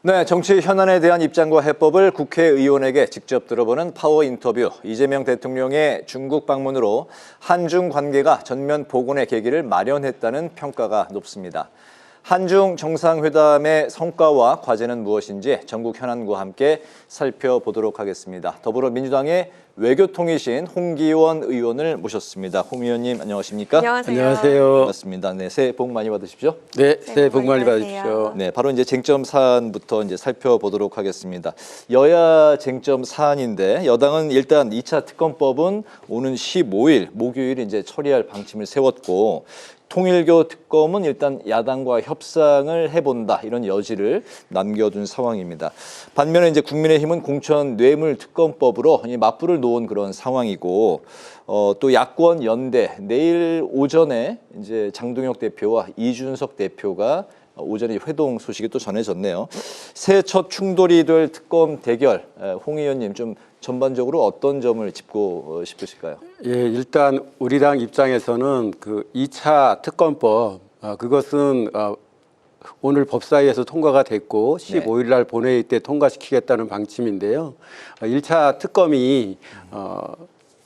네, 정치 현안에 대한 입장과 해법을 국회의원에게 직접 들어보는 파워 인터뷰. 이재명 대통령의 중국 방문으로 한중 관계가 전면 복원의 계기를 마련했다는 평가가 높습니다. 한중 정상회담의 성과와 과제는 무엇인지 전국 현안과 함께 살펴보도록 하겠습니다. 더불어민주당의 외교통이신 홍기원 의원을 모셨습니다. 홍 의원님 안녕하십니까? 안녕하세요. 반갑습니다. 네, 새해 복 많이 받으십시오. 네, 새해 복 많이 받으십시오. 네, 바로 이제 쟁점 사안부터 이제 살펴보도록 하겠습니다. 여야 쟁점 사안인데 여당은 일단 2차 특검법은 오는 15일 목요일 이제 처리할 방침을 세웠고 통일교 특검은 일단 야당과 협상을 해본다 이런 여지를 남겨둔 상황입니다. 반면에 이제 국민의힘은 공천 뇌물 특검법으로 맞불을 놓은 그런 상황이고 또 야권 연대 내일 오전에 이제 장동혁 대표와 이준석 대표가 오전에 회동 소식이 또 전해졌네요. 새해 첫 충돌이 될 특검 대결, 홍 의원님 좀 전반적으로 어떤 점을 짚고 싶으실까요? 예, 일단 우리 당 입장에서는 그 2차 특검법 그것은 오늘 법사위에서 통과가 됐고 15일 날 본회의 때 통과시키겠다는 방침인데요. 1차 특검이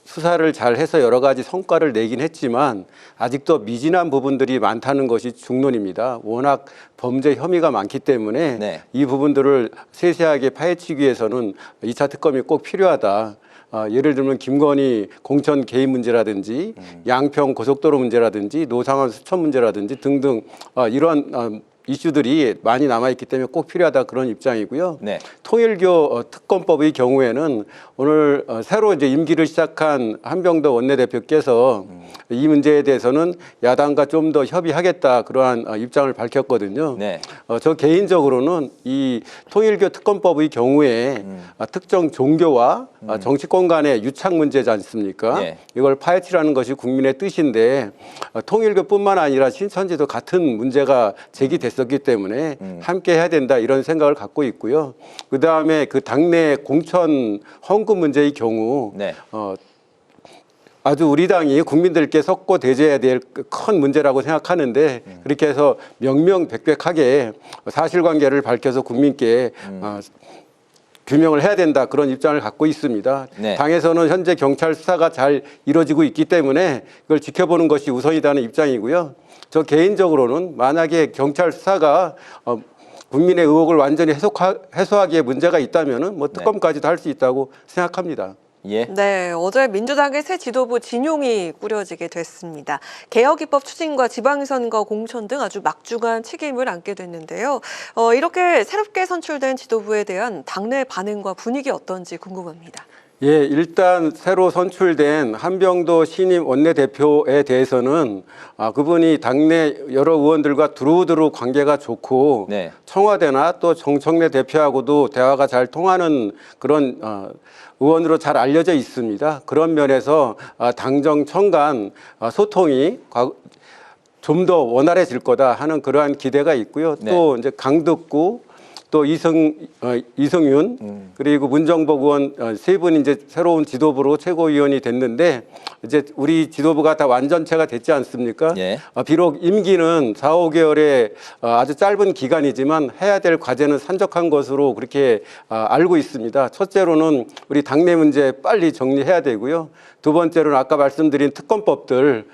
수사를 잘 해서 여러 가지 성과를 내긴 했지만 아직도 미진한 부분들이 많다는 것이 중론입니다. 워낙 범죄 혐의가 많기 때문에 이 부분들을 세세하게 파헤치기 위해서는 2차 특검이 꼭 필요하다. 예를 들면 김건희 공천 개입 문제라든지 양평 고속도로 문제라든지 노상원 수천 문제라든지 등등 이러한 이슈들이 많이 남아있기 때문에 꼭 필요하다 그런 입장이고요. 통일교 특검법의 경우에는 오늘 새로 이제 임기를 시작한 한병더 원내대표께서 이 문제에 대해서는 야당과 좀 더 협의하겠다 그러한 입장을 밝혔거든요. 저 개인적으로는 이 통일교 특검법의 경우에 특정 종교와 정치권 간의 유착 문제지 않습니까? 이걸 파헤치라는 것이 국민의 뜻인데 통일교뿐만 아니라 신천지도 같은 문제가 제기됐었기 때문에 함께 해야 된다 이런 생각을 갖고 있고요. 그다음에 그 당내 공천 헌금 문제의 경우 아주 우리 당이 국민들께 섞고 대제해야 될 큰 문제라고 생각하는데 그렇게 해서 명명백백하게 사실관계를 밝혀서 국민께 규명을 해야 된다 그런 입장을 갖고 있습니다. 당에서는 현재 경찰 수사가 잘 이루어지고 있기 때문에 그걸 지켜보는 것이 우선이라는 입장이고요. 저 개인적으로는 만약에 경찰 수사가 국민의 의혹을 완전히 해소하기에 문제가 있다면은 뭐 특검까지도 할 수 있다고 생각합니다. 네, 어제 민주당의 새 지도부 진용이 꾸려지게 됐습니다. 개혁입법 추진과 지방선거 공천 등 아주 막중한 책임을 안게 됐는데요. 이렇게 새롭게 선출된 지도부에 대한 당내 반응과 분위기 어떤지 궁금합니다. 예, 일단 새로 선출된 한병더 신임 원내대표에 대해서는 그분이 당내 여러 의원들과 두루두루 관계가 좋고 청와대나 또 정청래 대표하고도 대화가 잘 통하는 그런 의원으로 잘 알려져 있습니다. 그런 면에서 당정청 간 소통이 좀 더 원활해질 거다 하는 그러한 기대가 있고요. 또 이제 강덕구 또 이승윤 그리고 문정복 의원 세 분이 이제 새로운 지도부로 최고위원이 됐는데 이제 우리 지도부가 다 완전체가 됐지 않습니까? 비록 임기는 4, 5개월의 아주 짧은 기간이지만 해야 될 과제는 산적한 것으로 그렇게 알고 있습니다. 첫째로는 우리 당내 문제 빨리 정리해야 되고요. 두 번째로는 아까 말씀드린 특검법들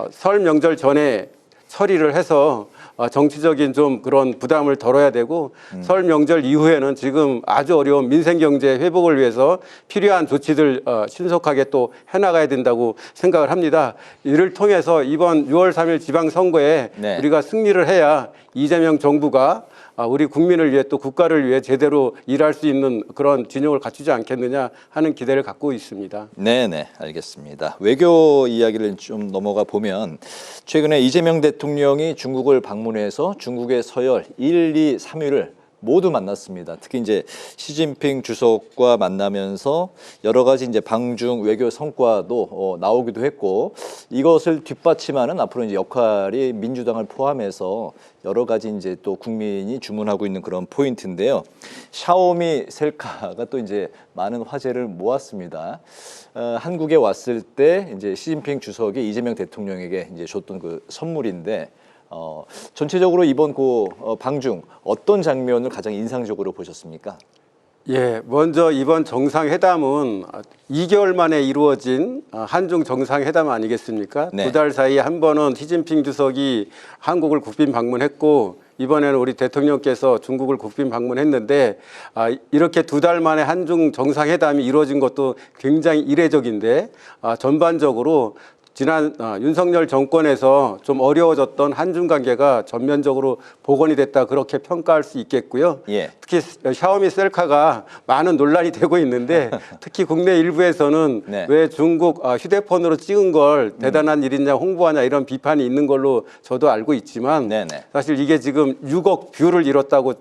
설 명절 전에 처리를 해서 정치적인 좀 그런 부담을 덜어야 되고 설 명절 이후에는 지금 아주 어려운 민생경제 회복을 위해서 필요한 조치들 신속하게 또 해나가야 된다고 생각을 합니다. 이를 통해서 이번 6월 3일 지방선거에 우리가 승리를 해야 이재명 정부가 우리 국민을 위해 또 국가를 위해 제대로 일할 수 있는 그런 진영을 갖추지 않겠느냐 하는 기대를 갖고 있습니다. 네네, 알겠습니다. 외교 이야기를 좀 넘어가 보면 최근에 이재명 대통령이 중국을 방문해서 중국의 서열 1, 2, 3위를 모두 만났습니다. 특히 이제 시진핑 주석과 만나면서 여러 가지 이제 방중 외교 성과도 나오기도 했고 이것을 뒷받침하는 앞으로 이제 역할이 민주당을 포함해서 여러 가지 이제 또 국민이 주문하고 있는 그런 포인트인데요. 샤오미 셀카가 또 이제 많은 화제를 모았습니다. 한국에 왔을 때 이제 시진핑 주석이 이재명 대통령에게 이제 줬던 그 선물인데 전체적으로 이번 방중 어떤 장면을 가장 인상적으로 보셨습니까? 예, 먼저 이번 정상회담은 2개월 만에 이루어진 한중 정상회담 아니겠습니까? 네. 2달 사이에 한 번은 시진핑 주석이 한국을 국빈 방문했고 이번에는 우리 대통령께서 중국을 국빈 방문했는데 이렇게 2달 만에 한중 정상회담이 이루어진 것도 굉장히 이례적인데 전반적으로 지난 윤석열 정권에서 좀 어려워졌던 한중 관계가 전면적으로 복원이 됐다 그렇게 평가할 수 있겠고요. 예. 특히 샤오미 셀카가 많은 논란이 되고 있는데 특히 국내 일부에서는 네. 왜 중국 휴대폰으로 찍은 걸 대단한 일이냐 홍보하냐 이런 비판이 있는 걸로 저도 알고 있지만 네네. 사실 이게 지금 6억 뷰를 이뤘다고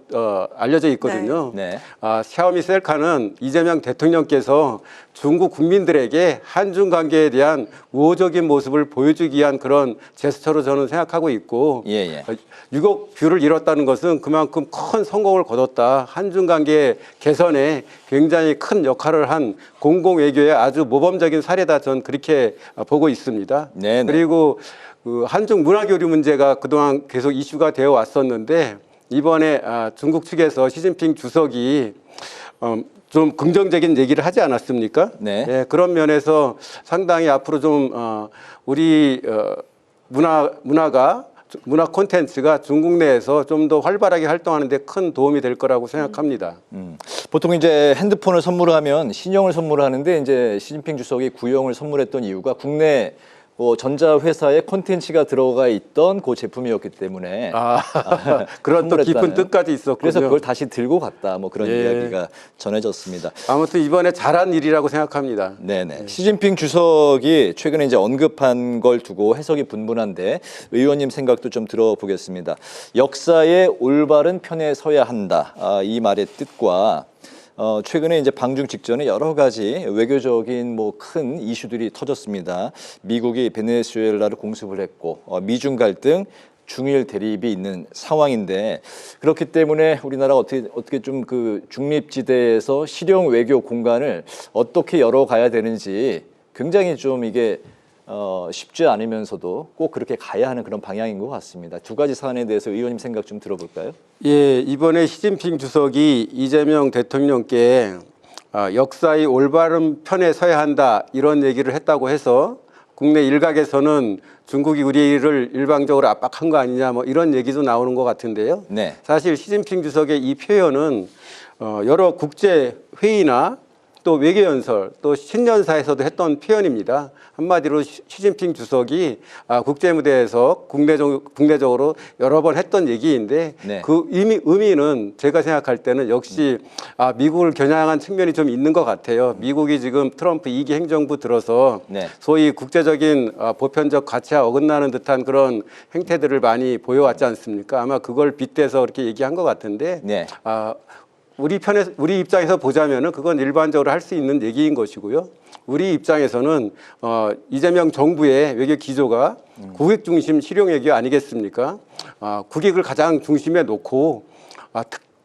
알려져 있거든요. 네. 샤오미 셀카는 이재명 대통령께서 중국 국민들에게 한중 관계에 대한 우호적인 모습을 보여주기 위한 그런 제스처로 저는 생각하고 있고 예. 6억 뷰를 이뤘다는 것은 그만큼 큰 성공을 거뒀다. 한중 관계 개선에 굉장히 큰 역할을 한 공공외교의 아주 모범적인 사례다. 저는 그렇게 보고 있습니다. 네네. 그리고 그 한중 문화교류 문제가 그동안 계속 이슈가 되어 왔었는데 이번에 중국 측에서 시진핑 주석이 좀 긍정적인 얘기를 하지 않았습니까? 네. 예, 그런 면에서 상당히 앞으로 좀 우리 문화 콘텐츠가 중국 내에서 좀 더 활발하게 활동하는 데 큰 도움이 될 거라고 생각합니다. 보통 이제 핸드폰을 선물하면 신형을 선물하는데 이제 시진핑 주석이 구형을 선물했던 이유가 국내 전자회사의 콘텐츠가 들어가 있던 그 제품이었기 때문에 그런 또 깊은 선물했다는. 뜻까지 있었군요. 그래서 그걸 다시 들고 갔다 뭐 그런 예. 이야기가 전해졌습니다. 아무튼 이번에 잘한 일이라고 생각합니다. 네네. 시진핑 주석이 최근에 이제 언급한 걸 두고 해석이 분분한데 의원님 생각도 좀 들어보겠습니다. 역사의 올바른 편에 서야 한다. 이 말의 뜻과 최근에 이제 방중 직전에 여러 가지 외교적인 큰 이슈들이 터졌습니다. 미국이 베네수엘라를 공습을 했고 미중 갈등, 중일 대립이 있는 상황인데 그렇기 때문에 우리나라가 어떻게 좀 그 중립지대에서 실용 외교 공간을 어떻게 열어가야 되는지 굉장히 좀 이게 쉽지 않으면서도 꼭 그렇게 가야 하는 그런 방향인 것 같습니다. 두 가지 사안에 대해서 의원님 생각 좀 들어볼까요? 예, 이번에 시진핑 주석이 이재명 대통령께 역사의 올바른 편에 서야 한다 이런 얘기를 했다고 해서 국내 일각에서는 중국이 우리를 일방적으로 압박한 거 아니냐 뭐 이런 얘기도 나오는 것 같은데요. 네. 사실 시진핑 주석의 이 표현은 여러 국제 회의나 또 외교연설 또 신년사에서도 했던 표현입니다. 한마디로 시진핑 주석이 국제 무대에서 국내적으로 여러 번 했던 얘기인데 네. 그 의미는 제가 생각할 때는 역시 미국을 겨냥한 측면이 좀 있는 것 같아요. 미국이 지금 트럼프 2기 행정부 들어서 네. 소위 국제적인 보편적 가치와 어긋나는 듯한 그런 행태들을 많이 보여왔지 않습니까? 아마 그걸 빗대서 그렇게 얘기한 것 같은데 네. 우리 입장에서 보자면은 그건 일반적으로 할 수 있는 얘기인 것이고요. 우리 입장에서는 이재명 정부의 외교 기조가 국익 중심 실용 외교 아니겠습니까? 국익을 가장 중심에 놓고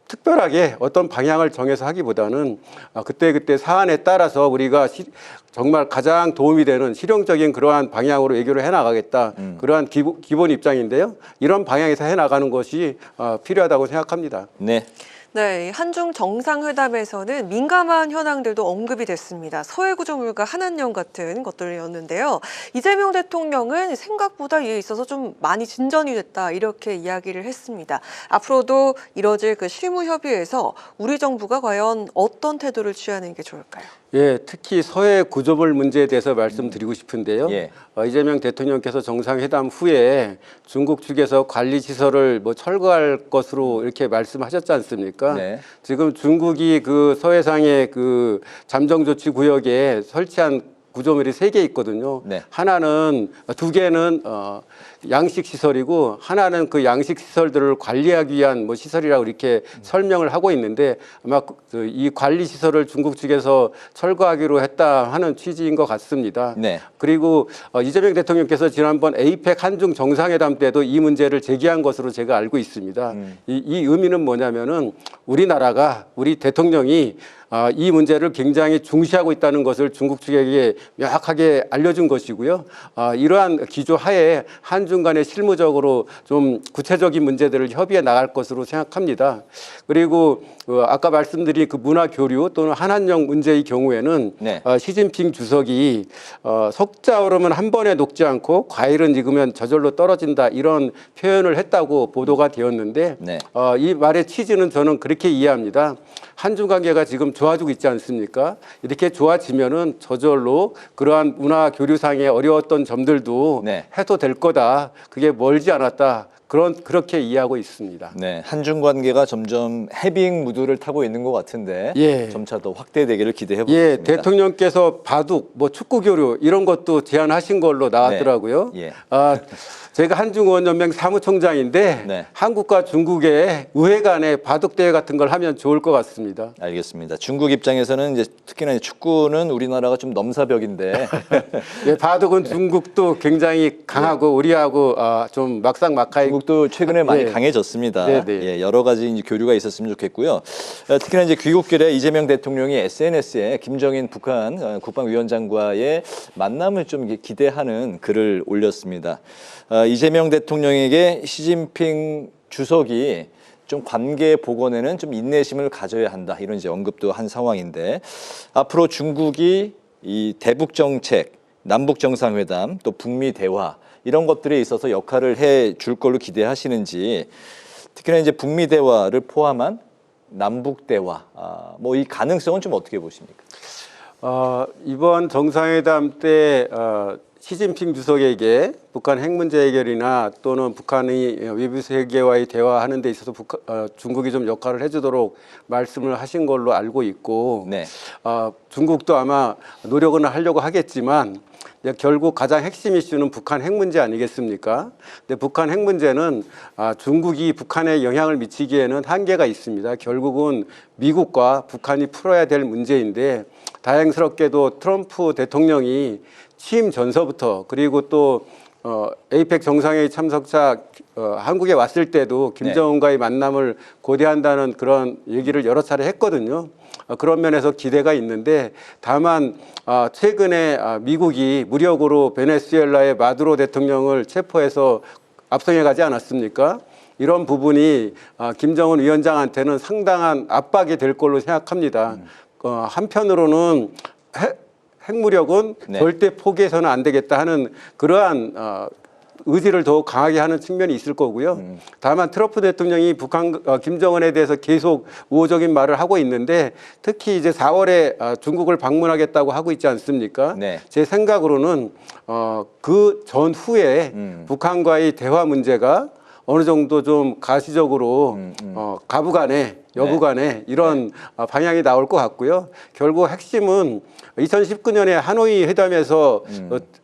특별하게 어떤 방향을 정해서 하기보다는 그때 사안에 따라서 우리가 정말 가장 도움이 되는 실용적인 그러한 방향으로 외교를 해나가겠다. 그러한 기본 입장인데요. 이런 방향에서 해나가는 것이 필요하다고 생각합니다. 네, 한중 정상회담에서는 민감한 현황들도 언급이 됐습니다. 서해 구조물과 한한령 같은 것들이었는데요. 이재명 대통령은 생각보다 이에 있어서 좀 많이 진전이 됐다 이렇게 이야기를 했습니다. 앞으로도 이뤄질 그 실무 협의에서 우리 정부가 과연 어떤 태도를 취하는 게 좋을까요? 예, 특히 서해 구조물 문제에 대해서 말씀드리고 싶은데요. 예. 이재명 대통령께서 정상회담 후에 중국 측에서 관리시설을 철거할 것으로 이렇게 말씀하셨지 않습니까? 네. 지금 중국이 그 서해상의 그 잠정조치 구역에 설치한 구조물이 3개 있거든요. 네. 두 개는 양식 시설이고 하나는 그 양식 시설들을 관리하기 위한 시설이라고 이렇게 설명을 하고 있는데 아마 이 관리 시설을 중국 측에서 철거하기로 했다 하는 취지인 것 같습니다. 네. 그리고 이재명 대통령께서 지난번 에이펙 한중 정상회담 때도 이 문제를 제기한 것으로 제가 알고 있습니다. 이 의미는 뭐냐면은 우리 대통령이 이 문제를 굉장히 중시하고 있다는 것을 중국 측에게 명확하게 알려준 것이고요. 이러한 기조 하에 한중 한중 간에 실무적으로 좀 구체적인 문제들을 협의해 나갈 것으로 생각합니다. 그리고 아까 말씀드린 그 문화 교류 또는 한한령 문제의 경우에는 네. 시진핑 주석이 석자 얼음은 한 번에 녹지 않고 과일은 익으면 저절로 떨어진다 이런 표현을 했다고 보도가 되었는데 네. 이 말의 취지는 저는 그렇게 이해합니다. 한중 관계가 지금 좋아지고 있지 않습니까? 이렇게 좋아지면은 저절로 그러한 문화 교류상의 어려웠던 점들도 네. 해소될 거다. 그게 멀지 않았다. 그렇게 이해하고 있습니다. 네, 한중 관계가 점점 해빙 무드를 타고 있는 것 같은데 예. 점차 더 확대되기를 기대해 예, 보겠습니다. 대통령께서 바둑, 뭐 축구 교류 이런 것도 제안하신 걸로 나왔더라고요. 네. 예. 제가 한중의원연맹 사무총장인데 네. 한국과 중국의 의회 간의 바둑 대회 같은 걸 하면 좋을 것 같습니다. 알겠습니다. 중국 입장에서는 이제 특히나 이제 축구는 우리나라가 좀 넘사벽인데 예, 바둑은 중국도 굉장히 강하고 우리하고 좀 막상막하이 중국도 최근에 많이 네. 강해졌습니다. 네, 네. 예, 여러 가지 이제 교류가 있었으면 좋겠고요. 특히나 이제 귀국길에 이재명 대통령이 SNS에 김정인 북한 국방위원장과의 만남을 좀 이렇게 기대하는 글을 올렸습니다. 이재명 대통령에게 시진핑 주석이 좀 관계 복원에는 좀 인내심을 가져야 한다 이런 이제 언급도 한 상황인데 앞으로 중국이 이 대북 정책, 남북 정상회담, 또 북미 대화 이런 것들에 있어서 역할을 해 줄 걸로 기대하시는지 특히나 이제 북미 대화를 포함한 남북 대화 뭐 이 가능성은 좀 어떻게 보십니까? 이번 정상회담 때 시진핑 주석에게 북한 핵 문제 해결이나 또는 북한이 외부 세계와의 대화하는 데 있어서 중국이 좀 역할을 해주도록 말씀을 하신 걸로 알고 있고 네. 중국도 아마 노력은 하려고 하겠지만 결국 가장 핵심 이슈는 북한 핵 문제 아니겠습니까? 근데 북한 핵 문제는 중국이 북한에 영향을 미치기에는 한계가 있습니다. 결국은 미국과 북한이 풀어야 될 문제인데 다행스럽게도 트럼프 대통령이 취임 전서부터 그리고 또 에이펙 정상회의 참석차 한국에 왔을 때도 김정은과의 만남을 고대한다는 그런 얘기를 여러 차례 했거든요. 그런 면에서 기대가 있는데 다만 최근에 미국이 무력으로 베네수엘라의 마두로 대통령을 체포해서 압송해 가지 않았습니까? 이런 부분이 김정은 위원장한테는 상당한 압박이 될 걸로 생각합니다. 한편으로는 핵무력은 네. 절대 포기해서는 안 되겠다 하는 그러한 의지를 더욱 강하게 하는 측면이 있을 거고요. 다만 트럼프 대통령이 김정은에 대해서 계속 우호적인 말을 하고 있는데 특히 이제 4월에 중국을 방문하겠다고 하고 있지 않습니까? 네. 제 생각으로는 그 전후에 북한과의 대화 문제가 어느 정도 좀 가시적으로 가부 간에 여부 간에 이런 방향이 나올 것 같고요. 결국 핵심은 2019년에 하노이 회담에서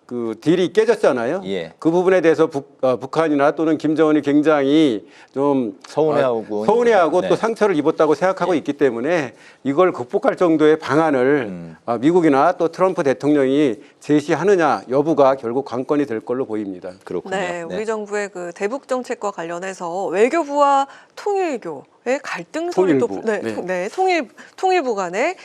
그 딜이 깨졌잖아요. 예. 그 부분에 대해서 북한이나 또는 김정은이 굉장히 좀 서운해하고 네. 또 상처를 입었다고 생각하고 있기 때문에 이걸 극복할 정도의 방안을 미국이나 또 트럼프 대통령이 제시하느냐 여부가 결국 관건이 될 걸로 보입니다. 그렇군요. 네, 우리 정부의 그 대북 정책과 관련해서 외교부와 통일교의 갈등설이 통일부 간에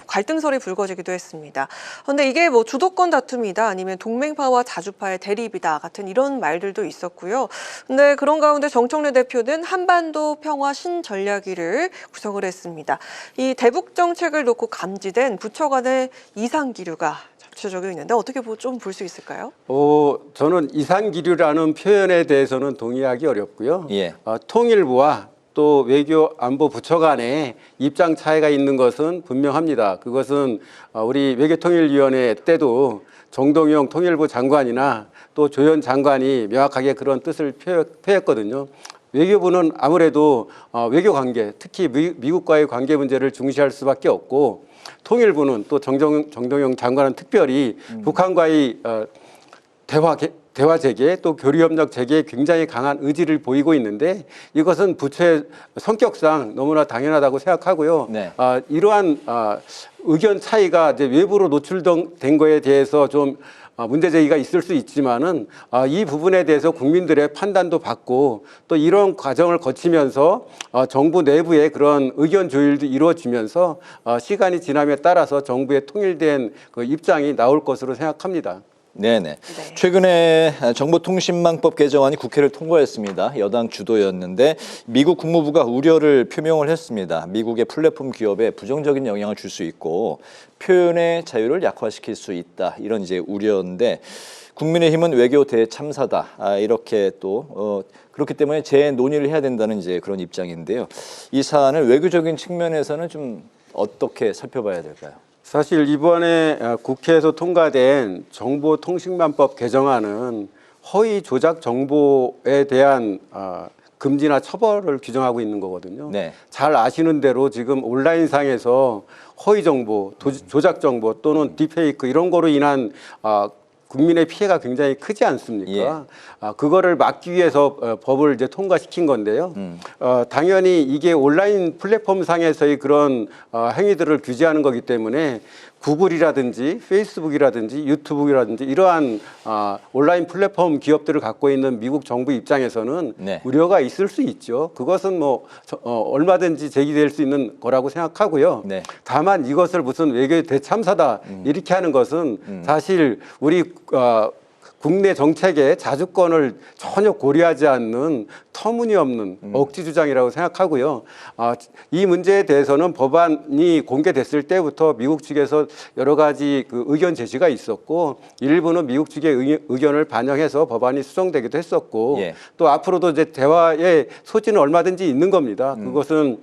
갈등설이 불거지기도 했습니다. 그런데 이게 뭐 주도권 다툼이다 아니면 동맹파와 자주파의 대립이다 같은 이런 말들도 있었고요. 근데 그런 가운데 정청래 대표는 한반도 평화 신전략위를 구성을 했습니다. 이 대북 정책을 놓고 감지된 부처 간의 이상 기류가 전체적으로 있는데 어떻게 좀 볼 수 있을까요? 저는 이상기류라는 표현에 대해서는 동의하기 어렵고요. 예. 통일부와 또 외교 안보 부처 간에 입장 차이가 있는 것은 분명합니다. 그것은 우리 외교통일위원회 때도 정동영 통일부 장관이나 또 조현 장관이 명확하게 그런 뜻을 표했거든요. 외교부는 아무래도 외교 관계, 특히 미국과의 관계 문제를 중시할 수밖에 없고 통일부는 또 정동영 장관은 특별히 북한과의 대화 재개 또 교류협력 재개에 굉장히 강한 의지를 보이고 있는데 이것은 부처의 성격상 너무나 당연하다고 생각하고요. 네. 이러한 의견 차이가 이제 외부로 노출된 거에 대해서 좀 문제 제기가 있을 수 있지만은 이 부분에 대해서 국민들의 판단도 받고 또 이런 과정을 거치면서 정부 내부의 그런 의견 조율도 이루어지면서 시간이 지남에 따라서 정부의 통일된 그 입장이 나올 것으로 생각합니다. 네네. 네. 최근에 정보통신망법 개정안이 국회를 통과했습니다. 여당 주도였는데 미국 국무부가 우려를 표명을 했습니다. 미국의 플랫폼 기업에 부정적인 영향을 줄 수 있고 표현의 자유를 약화시킬 수 있다. 이런 이제 우려인데 국민의힘은 외교 대참사다. 이렇게 또 그렇기 때문에 재논의를 해야 된다는 이제 그런 입장인데요. 이 사안을 외교적인 측면에서는 좀 어떻게 살펴봐야 될까요? 사실 이번에 국회에서 통과된 정보통신망법 개정안은 허위 조작 정보에 대한 금지나 처벌을 규정하고 있는 거거든요. 네. 잘 아시는 대로 지금 온라인상에서 허위 정보, 조작 정보 또는 딥페이크 이런 거로 인한 국민의 피해가 굉장히 크지 않습니까? 그거를 막기 위해서 법을 이제 통과시킨 건데요. 당연히 이게 온라인 플랫폼 상에서의 그런 행위들을 규제하는 거기 때문에 구글이라든지 페이스북이라든지 유튜브라든지 이러한 온라인 플랫폼 기업들을 갖고 있는 미국 정부 입장에서는 네. 우려가 있을 수 있죠. 그것은 뭐 얼마든지 제기될 수 있는 거라고 생각하고요. 네. 다만 이것을 무슨 외교 대참사다 이렇게 하는 것은 사실 우리 국내 정책의 자주권을 전혀 고려하지 않는 터무니없는 억지 주장이라고 생각하고요. 이 문제에 대해서는 법안이 공개됐을 때부터 미국 측에서 여러 가지 그 의견 제시가 있었고 일부는 미국 측의 의견을 반영해서 법안이 수정되기도 했었고 예. 또 앞으로도 이제 대화의 소지는 얼마든지 있는 겁니다. 그것은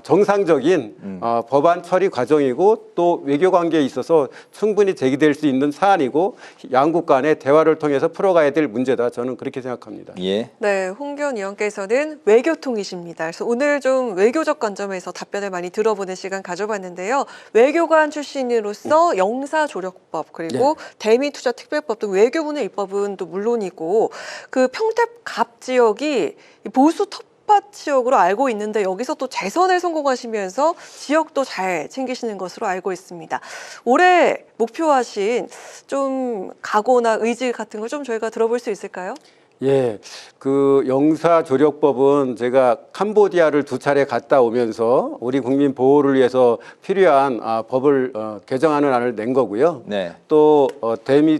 정상적인 법안 처리 과정이고 또 외교 관계에 있어서 충분히 제기될 수 있는 사안이고 양국 간의 대화를 통해서 풀어가야 될 문제다. 저는 그렇게 생각합니다. 예. 네, 홍기원 의원께서는 외교통이십니다. 그래서 오늘 좀 외교적 관점에서 답변을 많이 들어보는 시간 가져봤는데요. 외교관 출신으로서 영사조력법 그리고 대미투자특별법 등 외교부의 입법은 또 물론이고 그 평택갑 지역이 보수 텃밭 지역으로 알고 있는데 여기서 또 재선에 성공하시면서 지역도 잘 챙기시는 것으로 알고 있습니다. 올해 목표하신 좀 각오나 의지 같은 걸 좀 저희가 들어볼 수 있을까요? 예, 그 영사조력법은 제가 캄보디아를 2차례 갔다 오면서 우리 국민 보호를 위해서 필요한 법을 개정하는 안을 낸 거고요. 네. 또 대미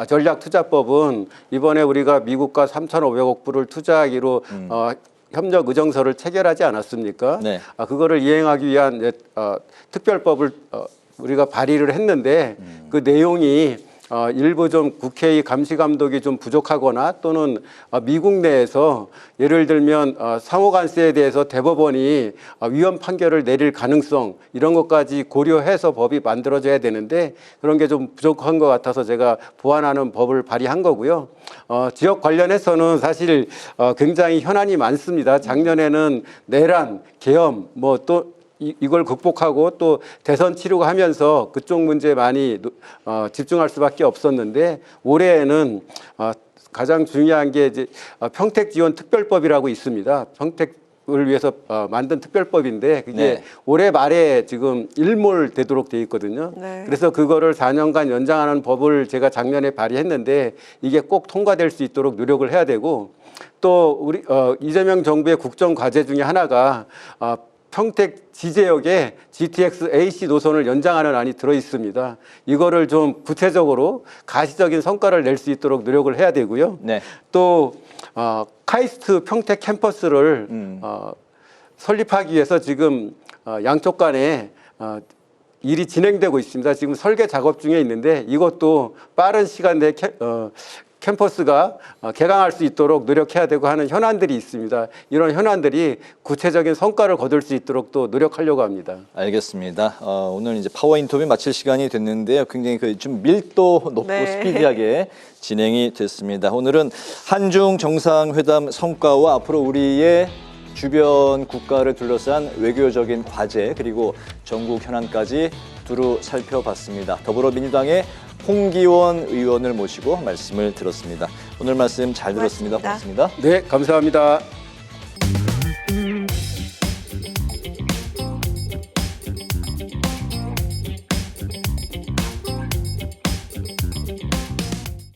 전략투자법은 이번에 우리가 미국과 3,500억 불을 투자하기로 협력 의정서를 체결하지 않았습니까? 네. 그거를 이행하기 위한 특별법을 우리가 발의를 했는데 그 내용이 일부 좀 국회의 감시 감독이 좀 부족하거나 또는 미국 내에서 예를 들면 상호간세에 대해서 대법원이 위헌 판결을 내릴 가능성 이런 것까지 고려해서 법이 만들어져야 되는데 그런 게 좀 부족한 것 같아서 제가 보완하는 법을 발의한 거고요. 지역 관련해서는 사실 굉장히 현안이 많습니다. 작년에는 내란, 계엄 또 이걸 극복하고 또 대선 치르고 하면서 그쪽 문제에 많이 집중할 수밖에 없었는데 올해에는 가장 중요한 게 이제 평택지원특별법이라고 있습니다. 평택을 위해서 만든 특별법인데 그게 네. 올해 말에 지금 일몰되도록 돼 있거든요. 네. 그래서 그거를 4년간 연장하는 법을 제가 작년에 발의했는데 이게 꼭 통과될 수 있도록 노력을 해야 되고 또 우리 이재명 정부의 국정 과제 중에 하나가 평택 지제역에 GTX AC 노선을 연장하는 안이 들어 있습니다. 이거를 좀 구체적으로 가시적인 성과를 낼 수 있도록 노력을 해야 되고요. 네. 또 카이스트 평택 캠퍼스를 설립하기 위해서 지금 양쪽 간에 일이 진행되고 있습니다. 지금 설계 작업 중에 있는데 이것도 빠른 시간 내에 캠퍼스가 개강할 수 있도록 노력해야 되고 하는 현안들이 있습니다. 이런 현안들이 구체적인 성과를 거둘 수 있도록 또 노력하려고 합니다. 알겠습니다. 오늘 이제 파워 인터뷰 마칠 시간이 됐는데요. 굉장히 좀 밀도 높고 네. 스피디하게 진행이 됐습니다. 오늘은 한중 정상회담 성과와 앞으로 우리의 주변 국가를 둘러싼 외교적인 과제 그리고 전국 현안까지 두루 살펴봤습니다. 더불어민주당의 홍기원 의원을 모시고 말씀을 들었습니다. 오늘 말씀 잘 들었습니다. 고맙습니다. 네, 감사합니다.